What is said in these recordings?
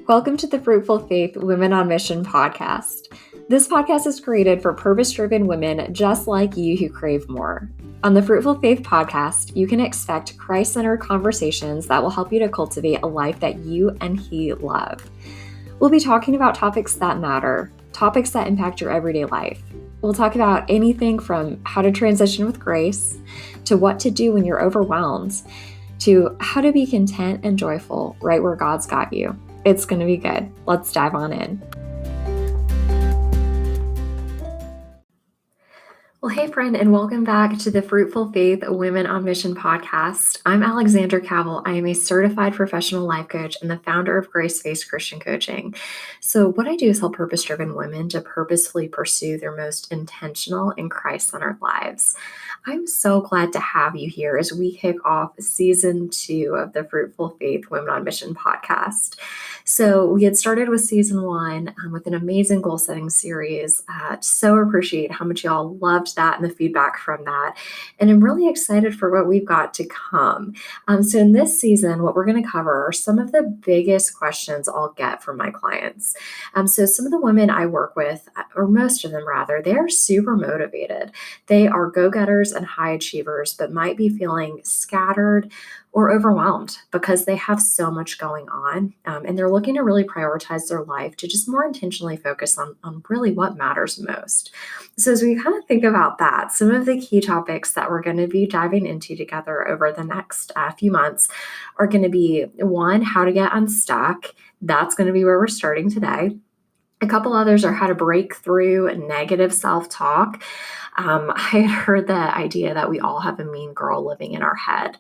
Welcome to the Fruitful Faith Women on Mission podcast. This podcast is created for purpose-driven women just like you who crave more. On the Fruitful Faith podcast, you can expect Christ-centered conversations that will help you to cultivate a life that you and He love. We'll be talking about topics that matter, topics that impact your everyday life. We'll talk about anything from how to transition with grace, to what to do when you're overwhelmed, to how to be content and joyful right where God's got you. It's going to be good. Let's dive on in. Well, hey friend, and welcome back to the Fruitful Faith Women on Mission podcast. I'm Alexandra Cavell. I am a certified professional life coach and the founder of Grace-Based Christian Coaching. So what I do is help purpose-driven women to purposefully pursue their most intentional and Christ-centered lives. I'm so glad to have you here as we kick off season 2 of the Fruitful Faith Women on Mission podcast. So we had started with season 1 with an amazing goal-setting series. So appreciate how much y'all loved that and the feedback from that. And I'm really excited for what we've got to come. So in this season, what we're going to cover are some of the biggest questions I'll get from my clients. So some of the women I work with, or most of them rather, they're super motivated. They are go-getters and high achievers, but might be feeling scattered or overwhelmed because they have so much going on. And they're looking to really prioritize their life to just more intentionally focus on really what matters most. So as we kind of think about that, some of the key topics that we're going to be diving into together over the next few months are going to be 1, how to get unstuck. That's going to be where we're starting today. A couple others are how to break through negative self-talk. I had heard the idea that we all have a mean girl living in our head,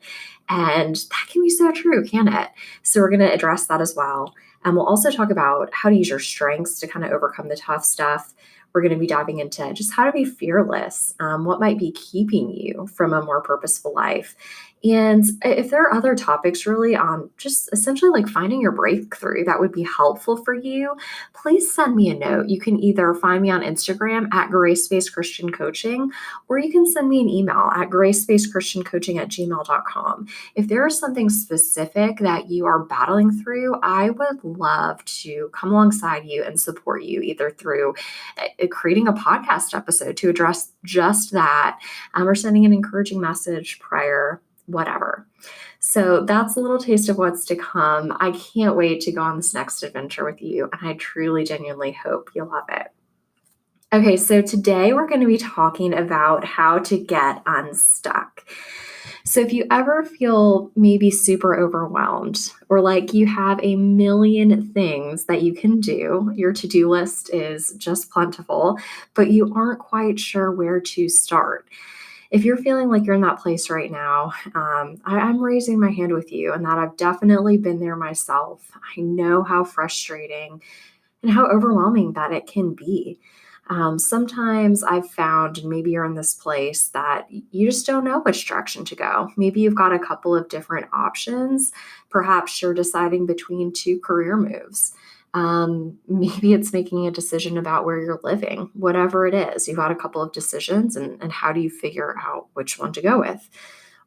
and that can be so true, can it? So we're going to address that as well. And we'll also talk about how to use your strengths to kind of overcome the tough stuff. We're going to be diving into just how to be fearless, what might be keeping you from a more purposeful life. And if there are other topics really on just essentially like finding your breakthrough that would be helpful for you, please send me a note. You can either find me on Instagram at Grace-Based Christian Coaching, or you can send me an email at gracebasedchristiancoaching@gmail.com. If there is something specific that you are battling through, I would love to come alongside you and support you either through creating a podcast episode to address just that, or sending an encouraging message prior, whatever. So that's a little taste of what's to come. I can't wait to go on this next adventure with you, and I truly, genuinely hope you'll love it. Okay, so today we're going to be talking about how to get unstuck. So if you ever feel maybe super overwhelmed or like you have a million things that you can do, your to-do list is just plentiful, but you aren't quite sure where to start. If you're feeling like you're in that place right now, I'm raising my hand with you, and that I've definitely been there myself. I know how frustrating and how overwhelming that it can be. Sometimes I've found, and maybe you're in this place, that you just don't know which direction to go. Maybe you've got a couple of different options. Perhaps you're deciding between 2 career moves. Maybe it's making a decision about where you're living, whatever it is. You've got a couple of decisions, and how do you figure out which one to go with?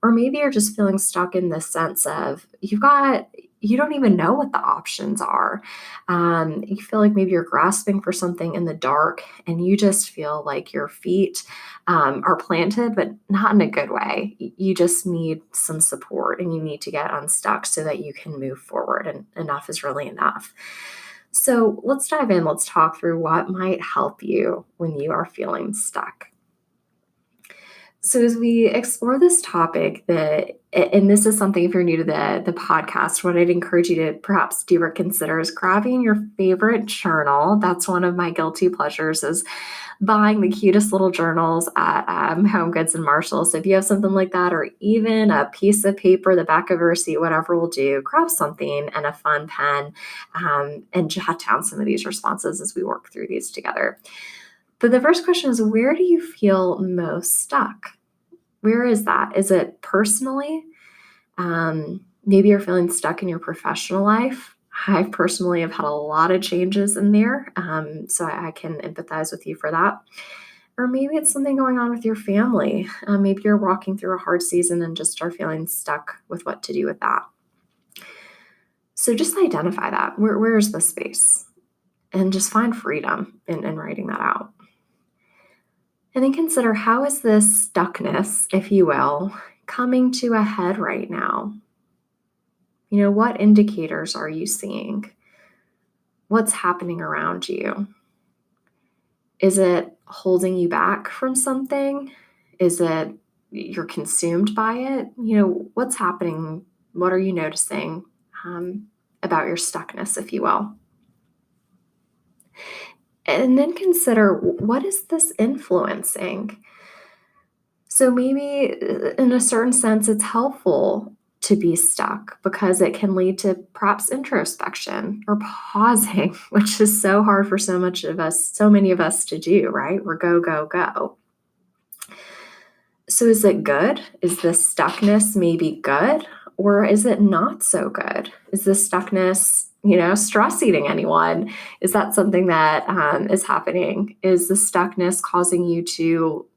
Or maybe you're just feeling stuck in the sense of you don't even know what the options are. You feel like maybe you're grasping for something in the dark, and you just feel like your feet are planted, but not in a good way. You just need some support, and you need to get unstuck so that you can move forward, and enough is really enough. So let's dive in. Let's talk through what might help you when you are feeling stuck. So as we explore this topic, and this is something, if you're new to the podcast, what I'd encourage you to perhaps deeper consider is grabbing your favorite journal. That's one of my guilty pleasures, is buying the cutest little journals at Home Goods and Marshalls. So if you have something like that, or even a piece of paper, the back of a receipt, whatever will do, grab something and a fun pen, and jot down some of these responses as we work through these together. But the first question is, where do you feel most stuck? Where is that? Is it personally? Maybe you're feeling stuck in your professional life. I personally have had a lot of changes in there, so I can empathize with you for that. Or maybe it's something going on with your family. Maybe you're walking through a hard season and just are feeling stuck with what to do with that. So just identify that. Where is the space? And just find freedom in writing that out. And then consider, how is this stuckness, if you will, coming to a head right now? What indicators are you seeing? What's happening around you? Is it holding you back from something? Is it you're consumed by it? What's happening? What are you noticing about your stuckness, if you will? And then consider, what is this influencing? So maybe in a certain sense, it's helpful to be stuck because it can lead to perhaps introspection or pausing, which is so hard for so many of us to do, right? We're go, go, go. So is it good? Is this stuckness maybe good? Or is it not so good? Is this stuckness, stress eating anyone? Is that something that is happening? Is the stuckness causing you to,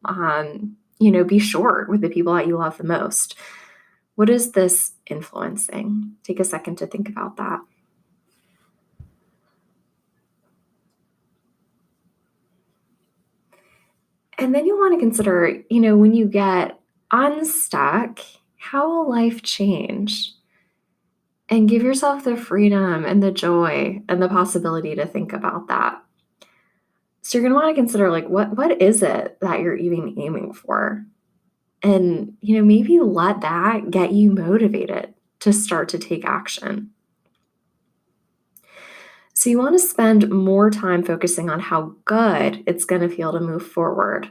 be short with the people that you love the most? What is this influencing? Take a second to think about that. And then you want to consider, when you get unstuck, how will life change? And give yourself the freedom and the joy and the possibility to think about that. So you're going to want to consider, like, what is it that you're even aiming for? And, maybe let that get you motivated to start to take action. So you want to spend more time focusing on how good it's going to feel to move forward,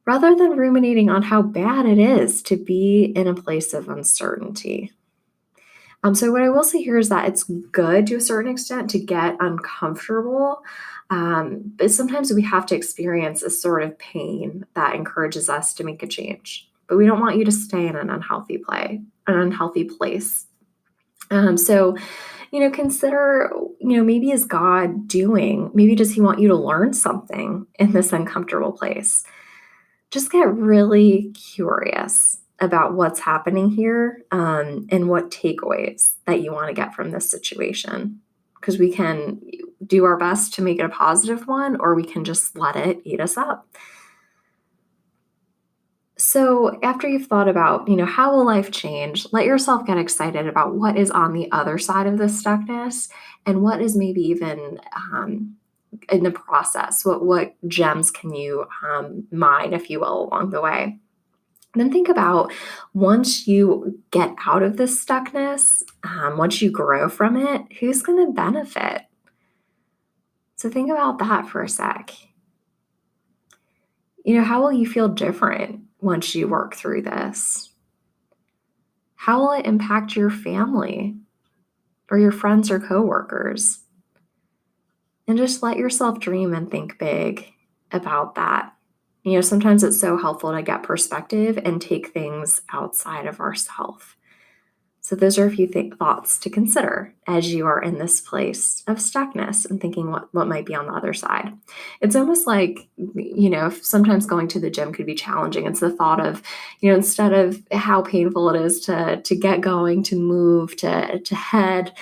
rather than ruminating on how bad it is to be in a place of uncertainty. So what I will say here is that it's good to a certain extent to get uncomfortable, but sometimes we have to experience a sort of pain that encourages us to make a change. But we don't want you to stay in an unhealthy place. So, consider, maybe is God doing, maybe does he want you to learn something in this uncomfortable place? Just get really curious about what's happening here, and what takeaways that you want to get from this situation. Because we can do our best to make it a positive one, or we can just let it eat us up. So after you've thought about, how will life change, let yourself get excited about what is on the other side of the stuckness, and what is maybe even in the process. What gems can you mine, if you will, along the way? And then think about, once you get out of this stuckness, once you grow from it, who's going to benefit? So think about that for a sec. How will you feel different once you work through this? How will it impact your family or your friends or coworkers? And just let yourself dream and think big about that. Sometimes it's so helpful to get perspective and take things outside of ourselves. So those are a few thoughts to consider as you are in this place of stuckness and thinking what might be on the other side. It's almost like, sometimes going to the gym could be challenging. It's the thought of, instead of how painful it is to get going, to move, to head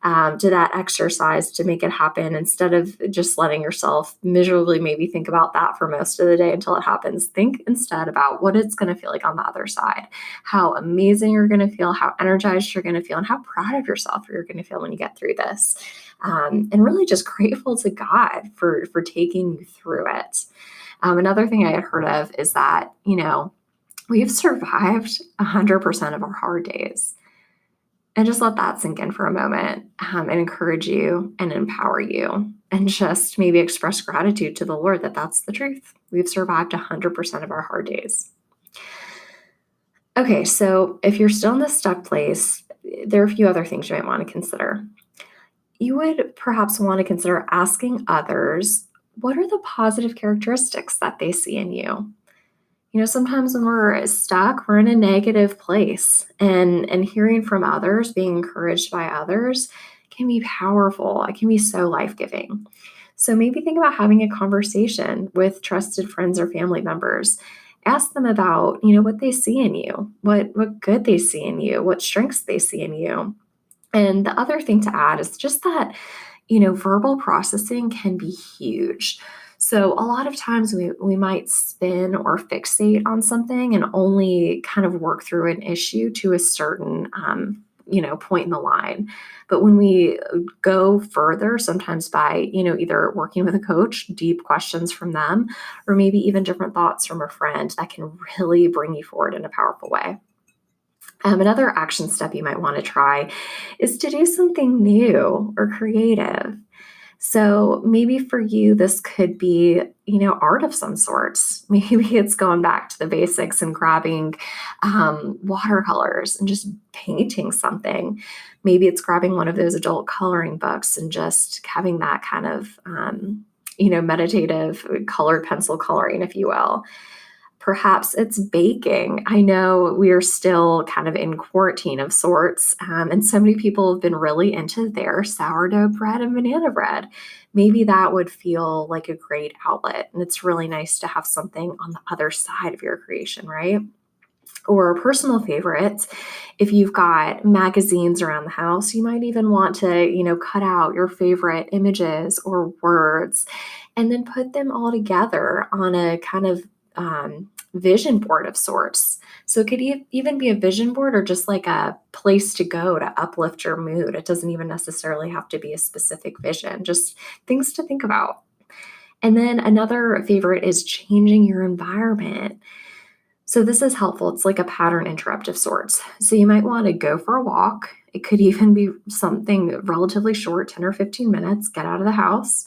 to that exercise, to make it happen, instead of just letting yourself miserably maybe think about that for most of the day until it happens, think instead about what it's going to feel like on the other side, how amazing you're going to feel, how energized you're going to feel, and how proud of yourself you're going to feel when you get through this. And really just grateful to God for taking you through it. Another thing I had heard of is that, we've survived 100% of our hard days. And just let that sink in for a moment, and encourage you and empower you, and just maybe express gratitude to the Lord that that's the truth. We've survived 100% of our hard days. Okay, so if you're still in this stuck place, there are a few other things you might want to consider. You would perhaps want to consider asking others, what are the positive characteristics that they see in you? Sometimes when we're stuck, we're in a negative place, and hearing from others, being encouraged by others can be powerful. It can be so life-giving. So maybe think about having a conversation with trusted friends or family members. Ask them about, what they see in you, what good they see in you, what strengths they see in you. And the other thing to add is just that, verbal processing can be huge. So a lot of times we might spin or fixate on something and only kind of work through an issue to a certain, point in the line. But when we go further, sometimes by, either working with a coach, deep questions from them, or maybe even different thoughts from a friend, that can really bring you forward in a powerful way. Another action step you might want to try is to do something new or creative. So maybe for you, this could be, art of some sorts. Maybe it's going back to the basics and grabbing watercolors and just painting something. Maybe it's grabbing one of those adult coloring books and just having that kind of, meditative colored pencil coloring, if you will. Perhaps it's baking. I know we are still kind of in quarantine of sorts, and so many people have been really into their sourdough bread and banana bread. Maybe that would feel like a great outlet, and it's really nice to have something on the other side of your creation, right? Or a personal favorite, if you've got magazines around the house, you might even want to, cut out your favorite images or words and then put them all together on a kind of vision board of sorts. So it could even be a vision board or just like a place to go to uplift your mood. It doesn't even necessarily have to be a specific vision, just things to think about. And then another favorite is changing your environment. So this is helpful. It's like a pattern interrupt of sorts. So you might want to go for a walk. It could even be something relatively short, 10 or 15 minutes, get out of the house,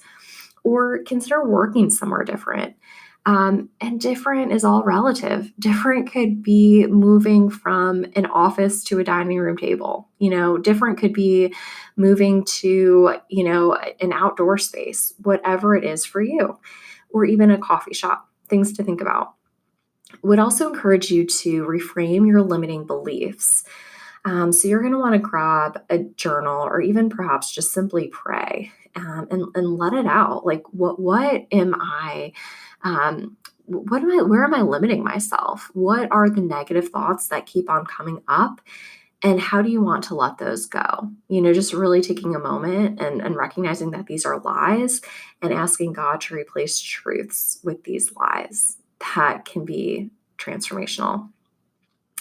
or consider working somewhere different. And different is all relative. Different could be moving from an office to a dining room table. Different could be moving to, an outdoor space, whatever it is for you, or even a coffee shop, things to think about. Would also encourage you to reframe your limiting beliefs. So you're going to want to grab a journal or even perhaps just simply pray, and let it out. Like, what am I? Where am I limiting myself? What are the negative thoughts that keep on coming up? And how do you want to let those go? Just really taking a moment and recognizing that these are lies and asking God to replace truths with these lies. That can be transformational.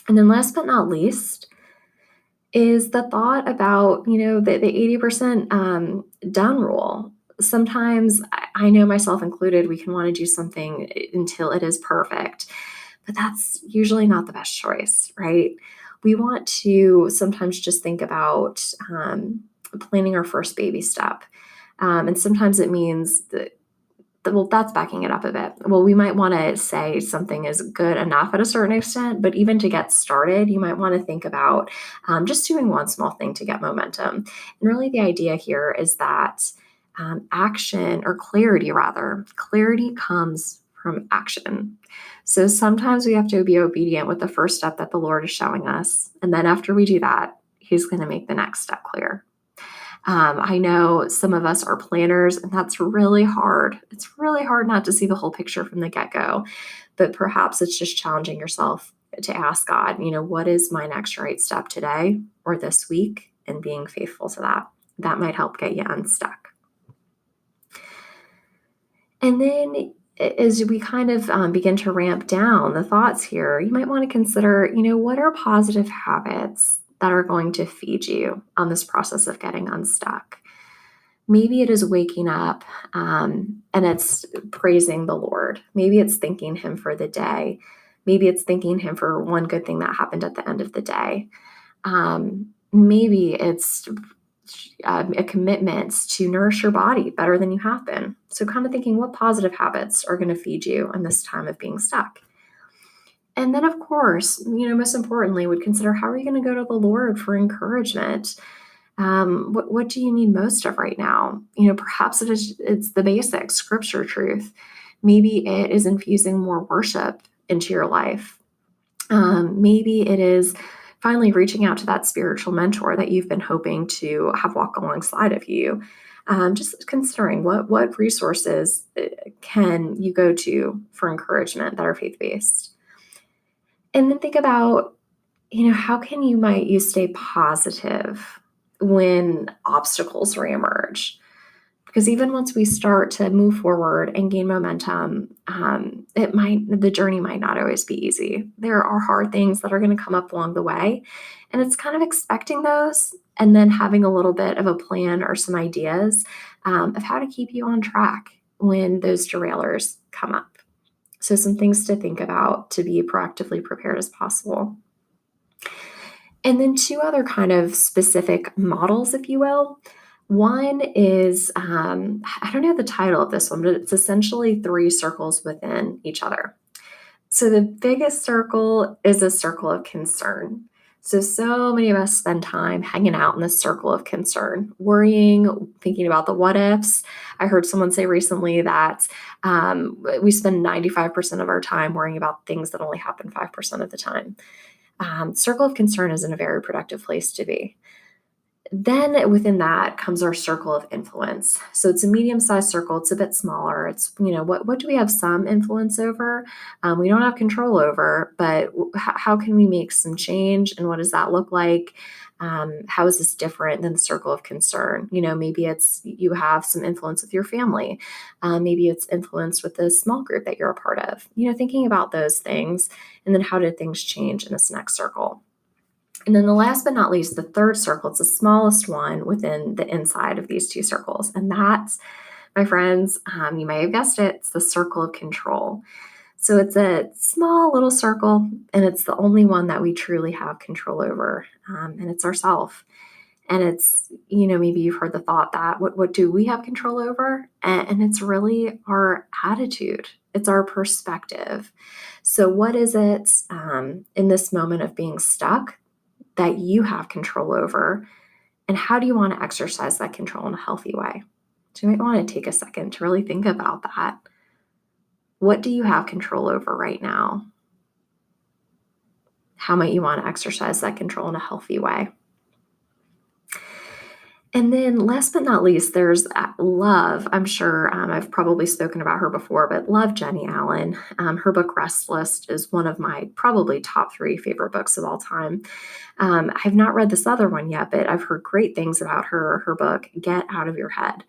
And then last but not least is the thought about, the 80% done rule. Sometimes I know myself included, we can want to do something until it is perfect, but that's usually not the best choice, right? We want to sometimes just think about planning our first baby step. And sometimes it means that, well, that's backing it up a bit. Well, we might want to say something is good enough at a certain extent, but even to get started, you might want to think about just doing one small thing to get momentum. And really, the idea here is that action, or clarity rather, clarity comes from action. So sometimes we have to be obedient with the first step that the Lord is showing us. And then after we do that, He's going to make the next step clear. I know some of us are planners, and that's really hard. It's really hard not to see the whole picture from the get-go, but perhaps it's just challenging yourself to ask God, what is my next right step today or this week, and being faithful to that. That might help get you unstuck. And then as we kind of begin to ramp down the thoughts here, you might want to consider, what are positive habits that are going to feed you on this process of getting unstuck? Maybe it is waking up and it's praising the Lord. Maybe it's thanking Him for the day. Maybe it's thanking Him for one good thing that happened at the end of the day. Maybe it's a commitment to nourish your body better than you have been. So kind of thinking, what positive habits are going to feed you in this time of being stuck? And then, of course, most importantly, would consider, how are you going to go to the Lord for encouragement? What do you need most of right now? Perhaps it's the basic scripture truth. Maybe it is infusing more worship into your life. Maybe it is finally reaching out to that spiritual mentor that you've been hoping to have walk alongside of you. Just considering what resources can you go to for encouragement that are faith-based. And then think about, how can you stay positive when obstacles reemerge. Because even once we start to move forward and gain momentum, the journey might not always be easy. There are hard things that are going to come up along the way, and it's kind of expecting those and then having a little bit of a plan or some ideas of how to keep you on track when those derailers come up. So some things to think about to be proactively prepared as possible. And then two other kind of specific models, if you will. One is, I don't know the title of this one, but it's essentially 3 circles within each other. So the biggest circle is a circle of concern. So many of us spend time hanging out in this circle of concern, worrying, thinking about the what ifs. I heard someone say recently that we spend 95% of our time worrying about things that only happen 5% of the time. Circle of concern isn't a very productive place to be. Then within that comes our circle of influence. So it's a medium-sized circle. It's a bit smaller. It's, what do we have some influence over? We don't have control over, but how can we make some change? And what does that look like? How is this different than the circle of concern? Maybe it's you have some influence with your family. Maybe it's influence with the small group that you're a part of. Thinking about those things. And then how did things change in this next circle? And then the last but not least, the third circle, it's the smallest one within the inside of these 2 circles. And that's, my friends, you may have guessed it, it's the circle of control. So it's a small little circle, and it's the only one that we truly have control over, and it's ourself. And it's, maybe you've heard the thought that what do we have control over? And it's really our attitude. It's our perspective. So what is it in this moment of being stuck that you have control over, and how do you want to exercise that control in a healthy way? So you might want to take a second to really think about that. What do you have control over right now? How might you want to exercise that control in a healthy way? And then last but not least, there's Love. I'm sure I've probably spoken about her before, but love Jenny Allen. Her book Restless is one of my probably top 3 favorite books of all time. I have not read this other one yet, but I've heard great things about her book, Get Out of Your Head.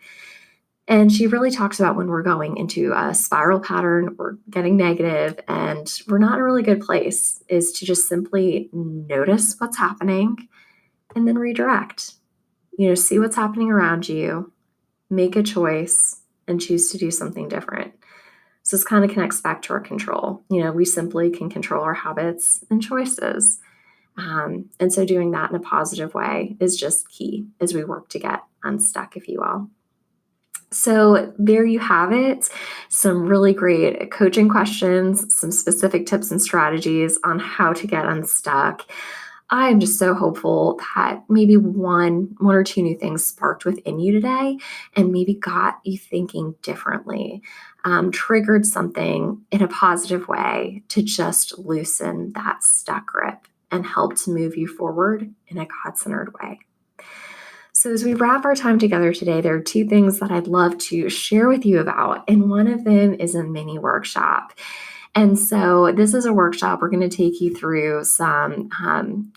And she really talks about when we're going into a spiral pattern, we're getting negative, and we're not in a really good place, is to just simply notice what's happening and then redirect. See what's happening around you, make a choice, and choose to do something different. So this kind of connects back to our control. We simply can control our habits and choices. And so doing that in a positive way is just key as we work to get unstuck, if you will. So there you have it. Some really great coaching questions, some specific tips and strategies on how to get unstuck. I'm just so hopeful that maybe one or two new things sparked within you today and maybe got you thinking differently, triggered something in a positive way to just loosen that stuck grip and help to move you forward in a God-centered way. So as we wrap our time together today, there are 2 things that I'd love to share with you about, and one of them is a mini workshop. And so this is a workshop. We're going to take you through some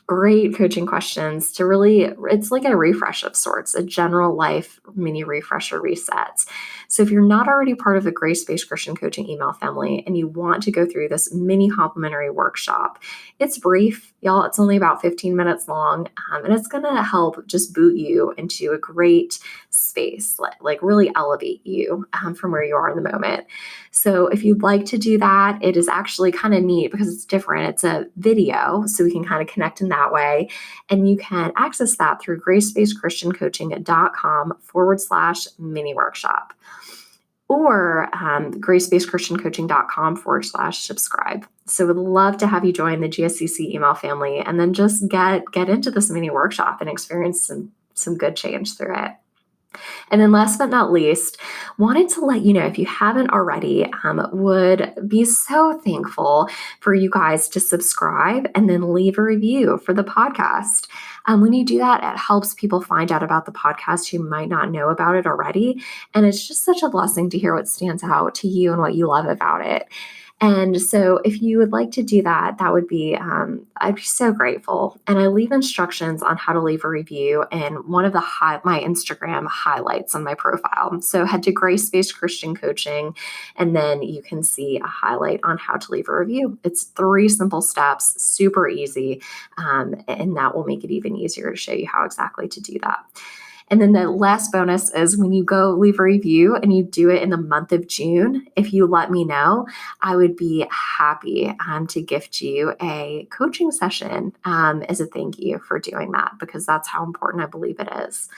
great coaching questions to really, it's like a refresh of sorts, a general life mini refresher reset. So if you're not already part of the Grace-Based Christian Coaching email family and you want to go through this mini complimentary workshop, it's brief, y'all. It's only about 15 minutes long, and it's going to help just boot you into a great space, like really elevate you from where you are in the moment. So if you'd like to do that, it is actually kind of neat because it's different. It's a video, so we can kind of connect in that way. And you can access that through gracebasedchristiancoaching.com/mini workshop or gracebasedchristiancoaching.com/subscribe. So would love to have you join the GSCC email family and then just get into this mini workshop and experience some good change through it. And then last but not least, wanted to let you know, if you haven't already, would be so thankful for you guys to subscribe and then leave a review for the podcast. When you do that, it helps people find out about the podcast who might not know about it already. And it's just such a blessing to hear what stands out to you and what you love about it. And so if you would like to do that, that would be, I'd be so grateful. And I leave instructions on how to leave a review in one of my Instagram highlights on my profile. So head to Grace Based Christian Coaching, and then you can see a highlight on how to leave a review. It's 3 simple steps, super easy. And that will make it even easier to show you how exactly to do that. And then the last bonus is when you go leave a review and you do it in the month of June, if you let me know, I would be happy to gift you a coaching session as a thank you for doing that, because that's how important I believe it is.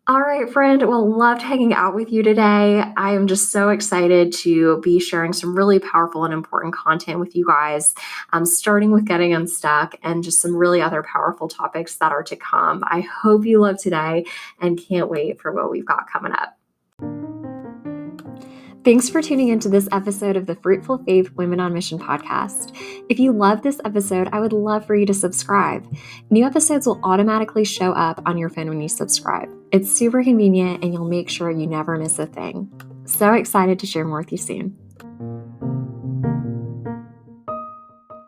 All right, friend. Well, loved hanging out with you today. I am just so excited to be sharing some really powerful and important content with you guys, starting with Getting Unstuck and just some really other powerful topics that are to come. I hope you love today and can't wait for what we've got coming up. Thanks for tuning into this episode of the Fruitful Faith Women on Mission podcast. If you love this episode, I would love for you to subscribe. New episodes will automatically show up on your phone when you subscribe. It's super convenient and you'll make sure you never miss a thing. So excited to share more with you soon.